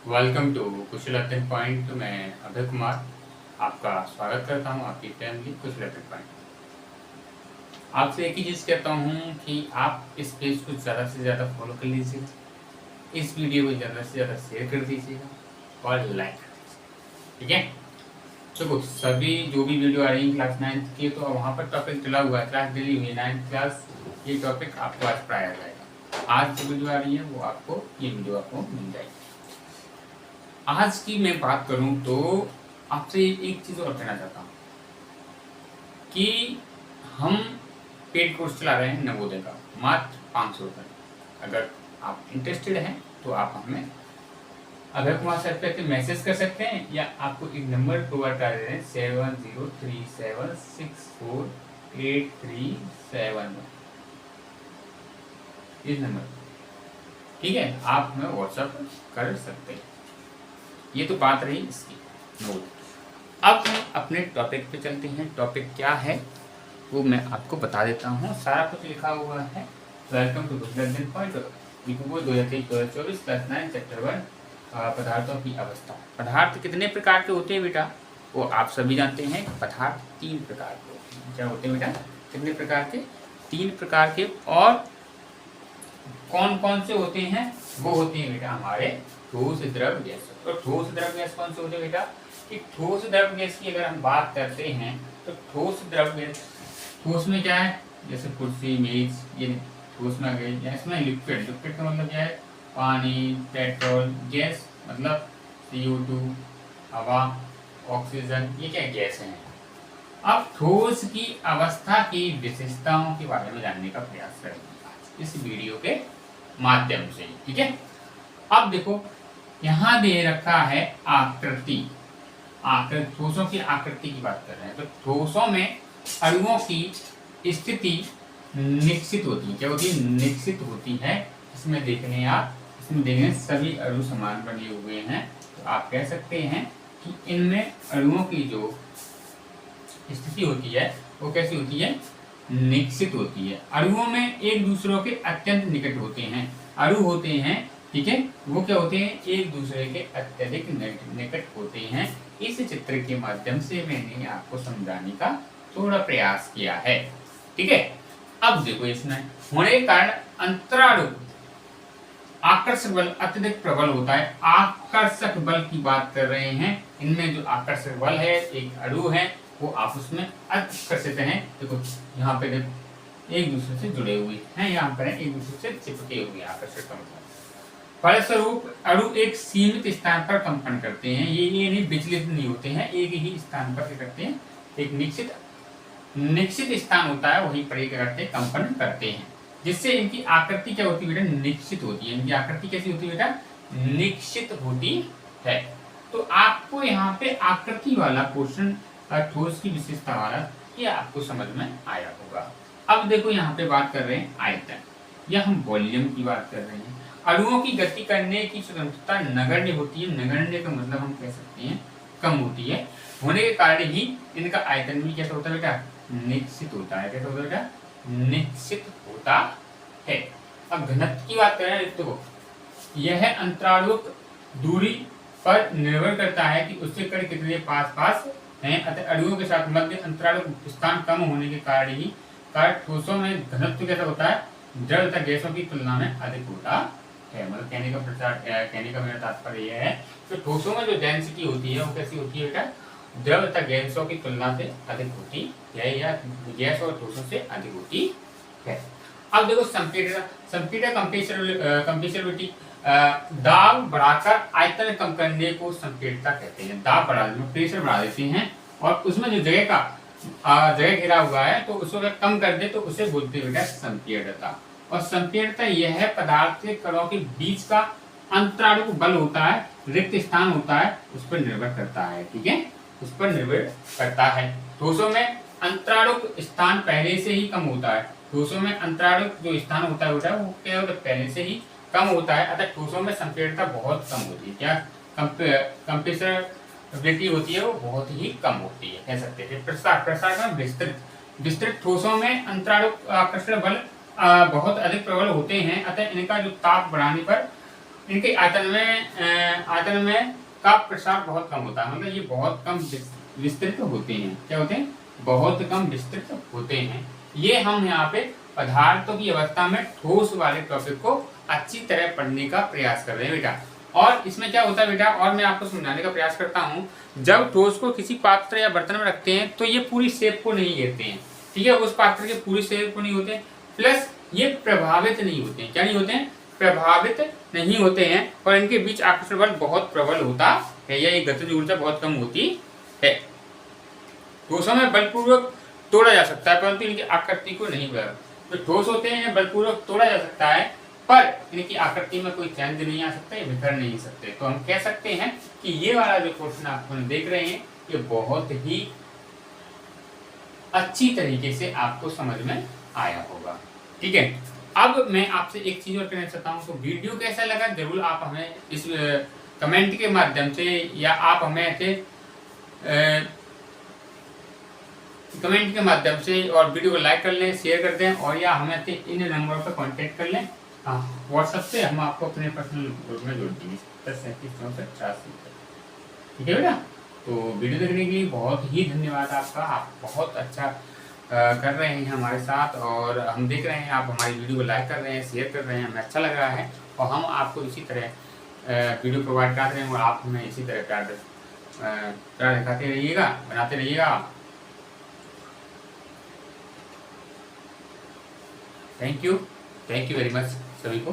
Welcome to कुशल अध्ययन point. मैं अभय कुमार आपका स्वागत करता हूं आपकी फैमिली कुशल अध्ययन पॉइंट। आपसे एक ही चीज़ कहता हूं कि आप इस पेज को ज़्यादा से ज़्यादा फॉलो कर लीजिएगा, इस वीडियो को ज़्यादा से ज़्यादा शेयर कर दीजिएगा और लाइक कर दीजिएगा। ठीक है, चलो सभी जो भी वीडियो आ रही है क्लास 9th की, तो वहाँ पर टॉपिक डला हुआ है, क्लास डली हुई है 9th क्लास। ये टॉपिक आपको आज पढ़ाया जाएगा। आज जो वीडियो आ रही है वो आपको ये वीडियो आपको मिल जाएगी। आज की मैं बात करूं तो आपसे एक चीज़ और कहना चाहता हूं कि हम पेड कोर्स चला रहे हैं नवोदय का, मात्र 500 रुपये। अगर आप इंटरेस्टेड हैं तो आप हमें अभय कुमार सर पे मैसेज कर सकते हैं या आपको एक नंबर प्रोवाइड कर रहे हैं 7037648371। इस नंबर, ठीक है, आप हमें व्हाट्सएप कर सकते हैं। ये तो बात रही इसकी नोट। अब हम अपने टॉपिक पे चलते हैं। टॉपिक क्या है वो मैं आपको बता देता हूँ। सारा कुछ लिखा हुआ है। वेलकम टू कुशल अध्ययन पॉइंट 2023-2024 क्लास 9 चैप्टर 1 पदार्थों की अवस्था। पदार्थ कितने प्रकार के होते हैं बेटा? वो आप सभी जानते हैं। पदार्थ 3 प्रकार के होते हैं। क्या होते हैं बेटा? कितने प्रकार के? 3 प्रकार के। और कौन कौन से होते हैं? वो होते हैं बेटा हमारे ठोस, द्रव, गैस। तो ठोस, द्रव, गैस कौन से होते हैं बेटा? कि ठोस, द्रव, गैस की अगर हम बात करते हैं तो ठोस, द्रव, गैस, ठोस में क्या है? जैसे कुर्सी, मेज, ये ठोस में आ गई। या इसमें लिक्विड, लिक्विड का मतलब क्या है? पानी, पेट्रोल। गैस मतलब CO2, हवा, ऑक्सीजन, ये क्या गैस है। अब ठोस की अवस्था की विशेषताओं के बारे में जानने का प्रयास करेंगे इस वीडियो के माध्यम से। ठीक है, अब देखो यहां दे रखा है आकृति। ठोसों की आकृति की बात कर रहे हैं। तो ठोसों में अणुओं की स्थिति निश्चित होती है। क्या होती है? निश्चित होती है। इसमें देखें आप, इसमें देखें सभी अणु समान बने हुए हैं। तो आप कह सकते हैं कि इनमें अणुओं की जो स्थिति होती है वो कैसी होती है? निश्चित होती है। अणुओं में एक दूसरों के अत्यंत निकट होते हैं। अणु होते हैं, ठीक है, वो क्या होते हैं? एक दूसरे के अत्यधिक निकट होते हैं। इस चित्र के माध्यम से मैंने आपको समझाने का थोड़ा प्रयास किया है। ठीक है, अब देखो इसमें होने के कारण अंतराणु आकर्षक बल अत्यधिक प्रबल होता है। आकर्षक बल की बात कर रहे हैं। इनमें जो आकर्षक बल है, एक अणु है, वो आपस में आकर्षित हैं। देखो यहाँ पे देखो एक दूसरे से जुड़े हुए हैं, यहाँ पर एक दूसरे से चिपके हुए। आकर्षक का मतलब फलस्वरूप अणु एक सीमित स्थान पर कंपन करते हैं। ये नहीं विचलित नहीं होते हैं, एक ही स्थान पर करते हैं। एक निश्चित स्थान होता है, वहीं पर क्या करते हैं? कंपन करते हैं, जिससे इनकी आकृति क्या होती है बेटा? निश्चित होती है। इनकी आकृति कैसी होती है बेटा? निश्चित होती है। तो आपको यहाँ पे आकृति वाला पोर्शन, ठोस की विशेषता वाला, ये आपको समझ में आया होगा। अब देखो यहाँ पे बात कर रहे हैं आयतन, या हम वॉल्यूम की बात कर रहे हैं। अणुओं की गति करने की स्वतंत्रता नगण्य होती है। नगण्य का मतलब हम कह सकते हैं कम होती है। होने के कारण ही इनका आयतन भी कैसा होता है बेटा? निश्चित होता है। कैसा होता है बेटा? निश्चित होता है। अब घनत्व की बात करें तो यह अंतराणुक दूरी पर निर्भर करता है कि उससे कण कितने पास हैं। अतः अणुओं के साथ मध्य अंतराणुक स्थान कम होने के कारण ही ठोसों में घनत्व कैसा होता है? द्रव तथा गैसों की तुलना में अधिक होता है। मतलब कहने का मेरा तात्पर्य यह है कि ठोसों में जो डेंसिटी होती है वो कैसी होती है बेटा? द्रव तथा गैसों की तुलना से अधिक होती है, या गैस और ठोसों से अधिक होती है। अब देखो संपीड़ित कंप्रेसिबिलिटी, दाब बढ़ाकर आयतन कम करने को संपीड़ितता कहते हैं। दाब बढ़ा देते हैं, प्रेशर बढ़ा देते हैं, और उसमें जो जगह घिरा हुआ है तो उसको अगर कम कर दे तो उसे बोलते हैं बेटा संपीड़ितता। और संपीड़ितता यह है पदार्थ के कणों के बीच का अंतराणु बल होता है, रिक्त स्थान होता है, उस पर निर्भर करता है। ठीक है, उस पर निर्भर करता है। ठोसों में अंतराणु स्थान पहले से ही कम होता है। ठोसों में अंतराणु जो स्थान होता है वो क्या होता है? पहले से ही कम होता है। अतः ठोसों में संपीड़ितता बहुत कम होती है। क्या कंप्रेसिबिलिटी होती है वो बहुत ही कम होती है, कह सकते हैं। प्रसार का विस्तृत ठोसों में अंतराणु आकर्षण बल बहुत अधिक प्रबल होते हैं। अतः इनका जो ताप बढ़ाने पर इनके आयतन में का प्रसार बहुत कम होता है, मतलब ये बहुत कम विस्तृत होते हैं। क्या होते हैं? बहुत कम विस्तृत होते हैं। ये हम यहाँ पे पदार्थों की अवस्था में ठोस वाले टॉपिक को अच्छी तरह पढ़ने का प्रयास कर रहे हैं बेटा। और इसमें क्या होता है बेटा, और मैं आपको समझाने का प्रयास करता हूँ, जब ठोस को किसी पात्र या बर्तन में रखते हैं तो ये पूरी शेप को नहीं लेते हैं, ठीक है, उस पात्र के पूरी शेप को नहीं होते, प्लस ये प्रभावित नहीं होते हैं। क्या नहीं होते हैं? प्रभावित नहीं होते हैं। और इनके बीच आकर्षण बल बहुत प्रबल होता है, या गतिज ऊर्जा बहुत कम होती है। ठोसों में बलपूर्वक तोड़ा जा सकता है, परंतु इनकी आकृति को नहीं बदला। जो ठोस होते हैं बलपूर्वक तोड़ा जा सकता है, पर इनकी आकृति में कोई चेंज नहीं आ सकता, ये बिखर नहीं सकते। तो हम कह सकते हैं कि ये वाला जो क्वेश्चन आप देख रहे हैं ये बहुत ही अच्छी तरीके से आपको समझ में आया होगा, ठीक है। अब मैं आपसे एक चीज और कहना चाहता हूँ, तो वीडियो कैसा लगा जरूर आप हमें इस कमेंट के माध्यम से, या आप हमें ऐसे कमेंट के माध्यम से, और वीडियो को लाइक कर लें, शेयर कर दें, और या हमें इन नंबरों पर कांटेक्ट कर लें। व्हाट्सएप से हम आपको अपने पर्सनल ग्रुप में जोड़ देंगे 37 ठीक है बेटा। तो वीडियो देखने के लिए बहुत ही धन्यवाद आपका। आप बहुत अच्छा कर रहे हैं हमारे साथ, और हम देख रहे हैं आप हमारी वीडियो को लाइक कर रहे हैं, शेयर कर रहे हैं, हमें अच्छा लग रहा है। और हम आपको इसी तरह वीडियो प्रोवाइड कर रहे हैं, और आप हमें इसी तरह प्यार दिखाते रहिएगा, बनाते रहिएगा। थैंक यू वेरी मच सभी को।